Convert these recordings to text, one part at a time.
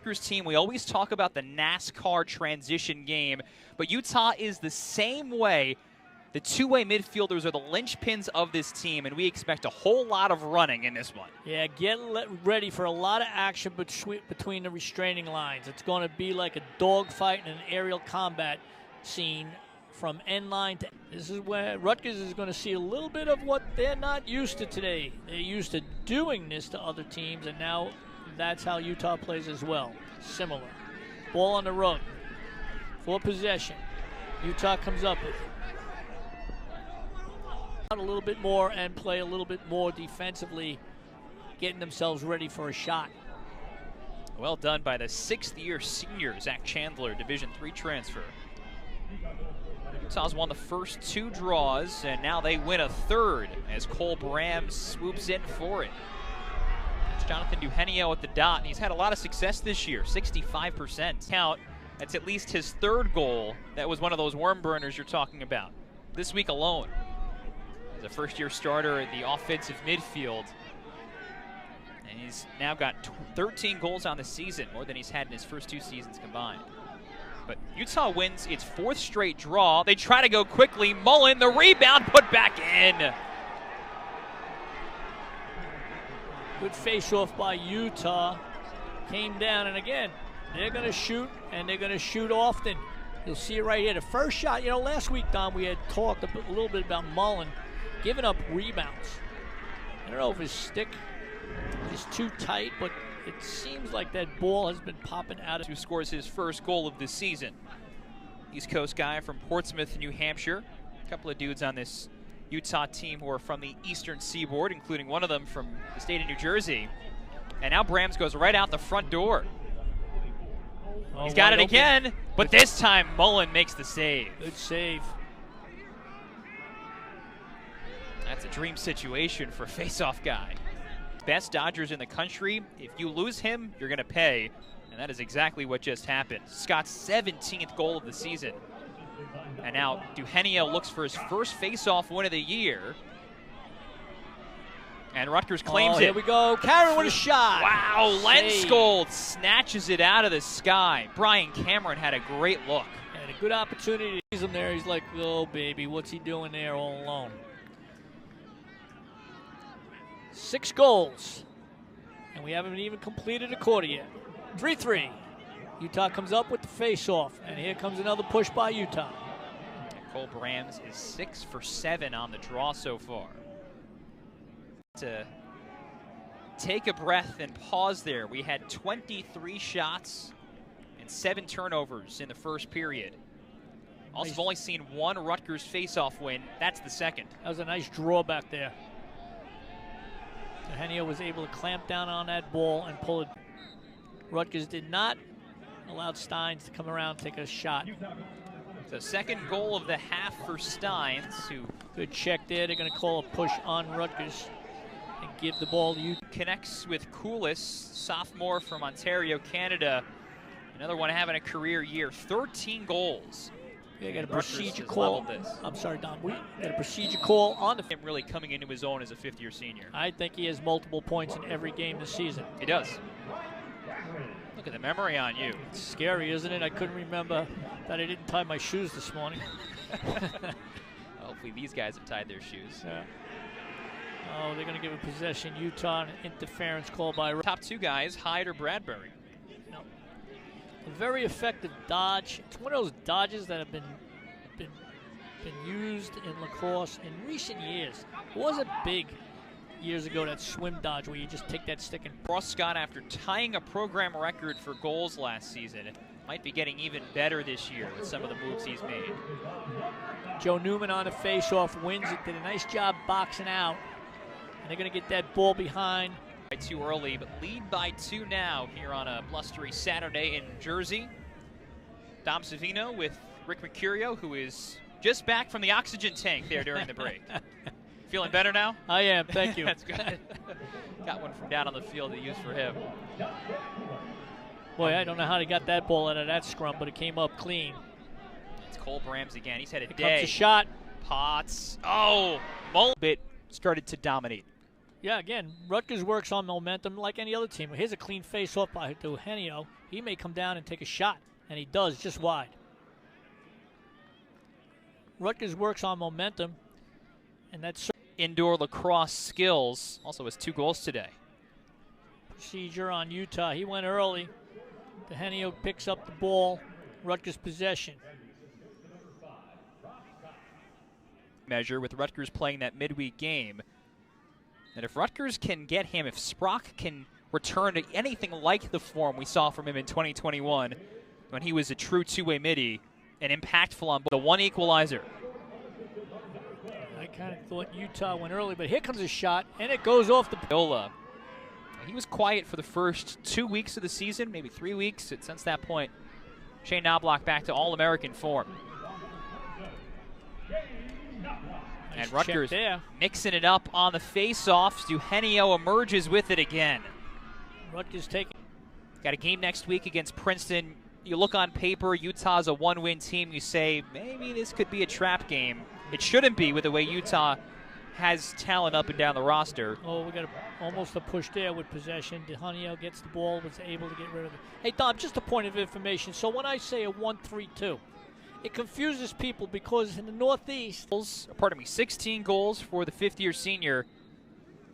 Rutgers team, we always talk about the NASCAR transition game, but Utah is the same way. The two-way midfielders are the linchpins of this team, and we expect a whole lot of running in this one. Yeah, get ready for a lot of action between the restraining lines. It's going to be like a dogfight and an aerial combat scene from end line to. This is where Rutgers is going to see a little bit of what they're not used to today. They're used to doing this to other teams, and now that's how Utah plays as well. Similar. Ball on the rug. For possession. Utah comes up with it. A little bit more and play a little bit more defensively, getting themselves ready for a shot. Well done by the sixth-year senior, Zach Chandler, Division III transfer. Utah's won the first two draws, and now they win a third as Cole Brams swoops in for it. That's Jonathan Dugenio at the dot, and he's had a lot of success this year, 65% count. That's at least his third goal. That was one of those worm burners you're talking about this week alone. As a first-year starter in the offensive midfield. And he's now got 13 goals on the season, more than he's had in his first two seasons combined. But Utah wins its fourth straight draw. They try to go quickly. Mullen, the rebound, put back in. Good face-off by Utah. Came down, and again, they're going to shoot, and they're going to shoot often. You'll see it right here. The first shot, you know, last week, Don, we had talked a little bit about Mullen giving up rebounds. I don't know if his stick is too tight, but it seems like that ball has been popping out. Who scores his first goal of the season. East Coast guy from Portsmouth, New Hampshire. A couple of dudes on this Utah team who are from the eastern seaboard, including one of them from the state of New Jersey. And now Brams goes right out the front door. Oh, he's got it again, but this time Mullen makes the save. Good save. That's a dream situation for a face-off guy. Best Dodgers in the country. If you lose him, you're going to pay. And that is exactly what just happened. Scott's 17th goal of the season. And now Dugenio looks for his first face-off win of the year. And Rutgers claims it. Here we go. Cameron with a shot. Wow, Lenskold snatches it out of the sky. Brian Cameron had a great look. Had a good opportunity to use him there. He's like, oh, baby, what's he doing there all alone? 6 goals, and we haven't even completed a quarter yet. 3-3. Utah comes up with the face-off, and here comes another push by Utah. Cole Brams is 6 for 7 on the draw so far. To take a breath and pause there, we had 23 shots and 7 turnovers in the first period. Also, we've only seen one Rutgers face-off win. That's the second. That was a nice draw back there. Dugenio was able to clamp down on that ball and pull it. Rutgers did not allow Steins to come around and take a shot. The second goal of the half for Steins, who good check there. They're going to call a push on Rutgers and give the ball to Utah. Connects with Coolis, sophomore from Ontario, Canada. Another one having a career year. 13 goals. We got a procedure call. I'm sorry, Don. We got a procedure call on the. Him really coming into his own as a fifth-year senior. I think he has multiple points in every game this season. He does. Look at the memory on you. It's scary, isn't it? I couldn't remember that I didn't tie my shoes this morning. Hopefully these guys have tied their shoes. Yeah. Oh, they're going to give a possession. Utah, an interference call by. Top two guys, Hyde or Bradbury. A very effective dodge. It's one of those dodges that have been used in lacrosse in recent years. It wasn't big years ago, that swim dodge where you just take that stick and. Ross Scott, after tying a program record for goals last season, might be getting even better this year with some of the moves he's made. Joe Neuman on the face-off wins it. Did a nice job boxing out. And they're going to get that ball behind. Too early, but lead by 2 now here on a blustery Saturday in Jersey. Dom Savino with Rick Mercurio, who is just back from the oxygen tank there during the break. Feeling better now? I am, thank you. That's good. Got one from down on the field to use for him. Boy, I don't know how they got that ball out of that scrum, but it came up clean. It's Cole Brams again. He's had a Here day. comes a shot. Potts. Oh, Mullen bit started to dominate. Yeah, again, Rutgers works on momentum like any other team. Here's a clean face-off by Dugenio. He may come down and take a shot, and he does, just wide. Rutgers works on momentum, and that's indoor lacrosse skills. Also has 2 goals today. Procedure on Utah. He went early. Dugenio picks up the ball. Rutgers possession. Measure with Rutgers playing that midweek game. And if Rutgers can get him, if Sprock can return to anything like the form we saw from him in 2021 when he was a true two-way midi and impactful on the one equalizer. I kind of thought Utah went early, but here comes a shot, and it goes off the... Viola. He was quiet for the first 2 weeks of the season, maybe 3 weeks. Since that point, Shane Knobloch back to All-American form. And Rutgers mixing it up on the face-offs. Dugenio emerges with it again. Rutgers taking. Got a game next week against Princeton. You look on paper, Utah's a one-win team. You say, maybe this could be a trap game. It shouldn't be with the way Utah has talent up and down the roster. Oh, we got almost a push there with possession. Dugenio gets the ball, was able to get rid of it. Hey, Dom, just a point of information. So when I say a 1-3-2, it confuses people because in the Northeast... 16 goals for the fifth-year senior,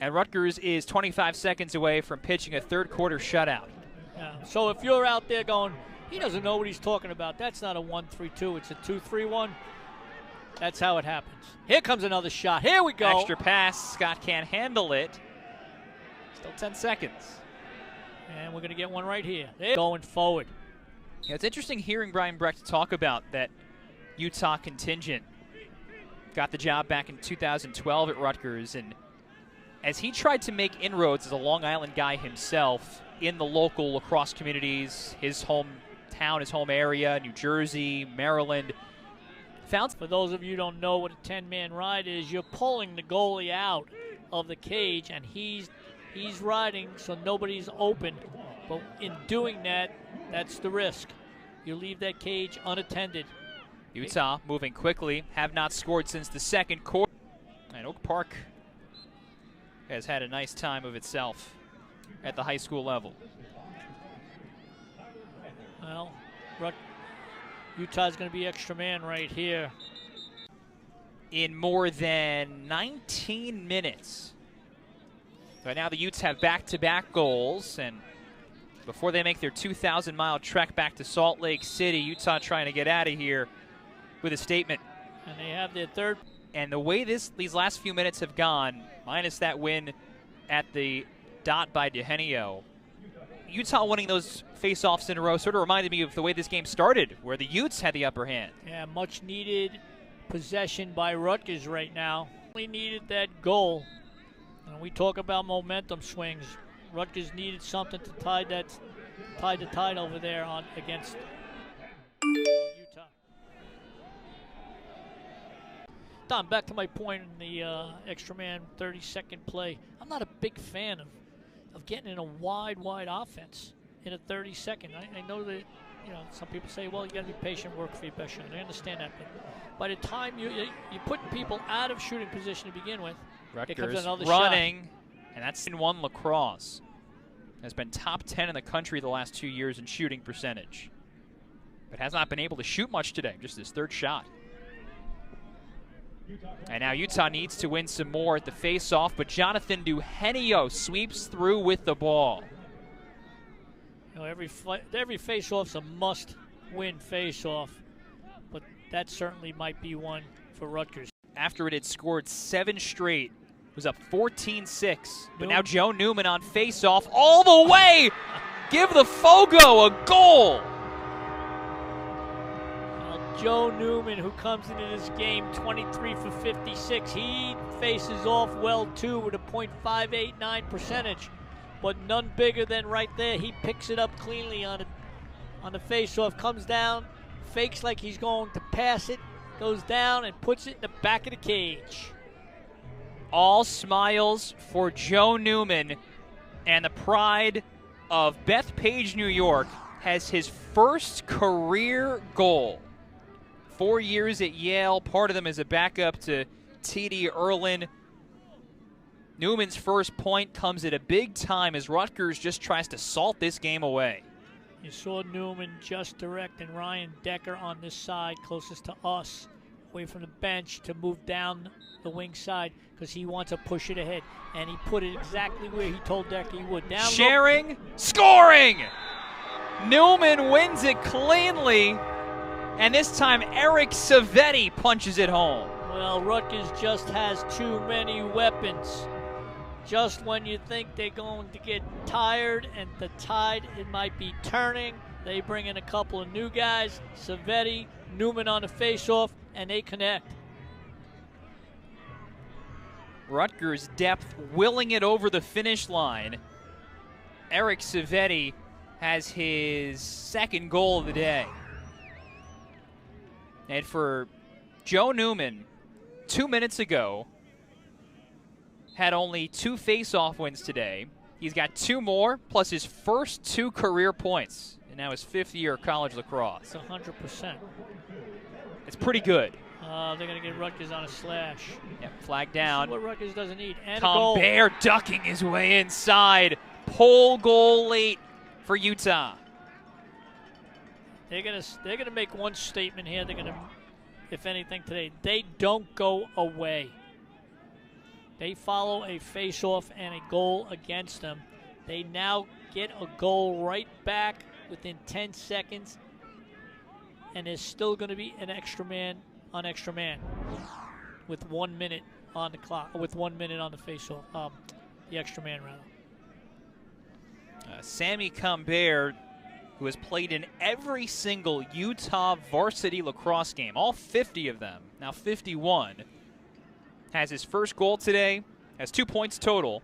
and Rutgers is 25 seconds away from pitching a third-quarter shutout. Yeah. So if you're out there going, he doesn't know what he's talking about, that's not a 1-3-2, it's a 2-3-1. That's how it happens. Here comes another shot. Here we go. Extra pass. Scott can't handle it. Still 10 seconds. And we're going to get one right here. Going forward. Yeah, it's interesting hearing Brian Brecht talk about that Utah contingent. Got the job back in 2012 at Rutgers, and as he tried to make inroads as a Long Island guy himself in the local lacrosse communities, his hometown, his home area, New Jersey, Maryland, for those of you who don't know what a 10-man ride is, you're pulling the goalie out of the cage, and he's riding so nobody's open. But in doing that, that's the risk. You leave that cage unattended. Utah moving quickly, have not scored since the second quarter. And Oak Park has had a nice time of itself at the high school level. Well, Utah's going to be extra man right here. In more than 19 minutes. Right now the Utes have back-to-back goals, and before they make their 2,000-mile trek back to Salt Lake City, Utah trying to get out of here with a statement. And they have their third. And the way these last few minutes have gone, minus that win at the dot by Dugenio, Utah winning those face-offs in a row sort of reminded me of the way this game started, where the Utes had the upper hand. Yeah, much needed possession by Rutgers right now. We needed that goal. And we talk about momentum swings. Rutgers needed something to tie the tide over there against Utah. Don, back to my point in the extra man 30-second play. I'm not a big fan of getting in a wide offense in a 30-second. I know that, some people say, well, you got to be patient, work for your best shot. I understand that, but by the time you put people out of shooting position to begin with, Rutgers here comes another running, shot. And that's in one lacrosse. Has been top 10 in the country the last 2 years in shooting percentage, but has not been able to shoot much today. Just his third shot. And now Utah needs to win some more at the face-off, but Jonathan Dugenio sweeps through with the ball. Every face-off's a must-win face-off, but that certainly might be one for Rutgers. After it had scored 7 straight, it was up 14-6. But now Joe Neuman on face-off all the way. Give the Fogo a goal. Joe Neuman, who comes into this game 23 for 56, he faces off well too with a .589 percentage, but none bigger than right there. He picks it up cleanly on the face-off, comes down, fakes like he's going to pass it, goes down and puts it in the back of the cage. All smiles for Joe Neuman, and the pride of Bethpage, New York, has his first career goal. 4 years at Yale, part of them as a backup to T.D. Erlin. Neuman's first point comes at a big time as Rutgers just tries to salt this game away. You saw Neuman just directing Ryan Decker on this side closest to us, away from the bench, to move down the wing side because he wants to push it ahead. And he put it exactly where he told Decker he would. Down Sharing, scoring! Neuman wins it cleanly, and this time Eric Savetti punches it home. Well, Rutgers just has too many weapons. Just when you think they're going to get tired and the tide, it might be turning, they bring in a couple of new guys, Savetti, Neuman on the face-off, and they connect. Rutgers' depth willing it over the finish line. Eric Savetti has his second goal of the day. And for Joe Neuman, 2 minutes ago, had only 2 face-off wins today. He's got 2 more, plus his first 2 career points, and now his 5th year of college lacrosse. It's 100%. It's pretty good. They're going to get Rutgers on a slash. Yeah, flag down. This is what Rutgers doesn't need. And a goal. Camber ducking his way inside. Pole goal late for Utah. They're gonna make one statement here. They're gonna, if anything today, they don't go away. They follow a face-off and a goal against them. They now get a goal right back within 10 seconds, and there's still going to be an extra man on extra man with 1 minute on the clock, with 1 minute on the face-off, the extra man rather. Sammy Camber, who has played in every single Utah varsity lacrosse game, all 50 of them, now 51, has his first goal today, has 2 points total,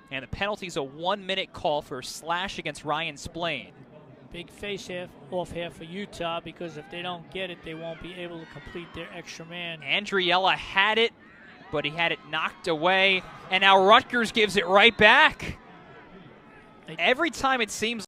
and the penalty's a 1 minute call for a slash against Ryan Splain. Big face-off here for Utah, because if they don't get it, they won't be able to complete their extra man. Andriella had it, but he had it knocked away, and now Rutgers gives it right back. Every time it seems.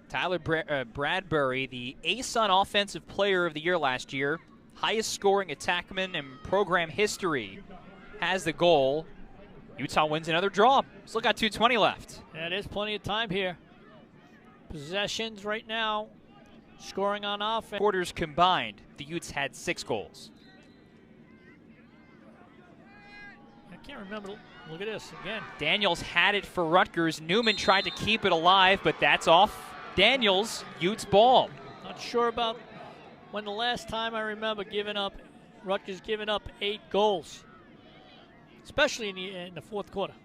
Tyler Bradbury, the ace on offensive player of the year last year, highest scoring attackman in program history, has the goal. Utah wins another draw. Still got 2:20 left. Yeah, there's plenty of time here. Possessions right now, scoring on offense. Quarters combined, the Utes had 6 goals. I can't remember. Look at this again. Daniels had it for Rutgers. Neuman tried to keep it alive, but that's off Daniels. Utes ball. Not sure about when the last time I remember Rutgers giving up 8 goals, especially in the fourth quarter.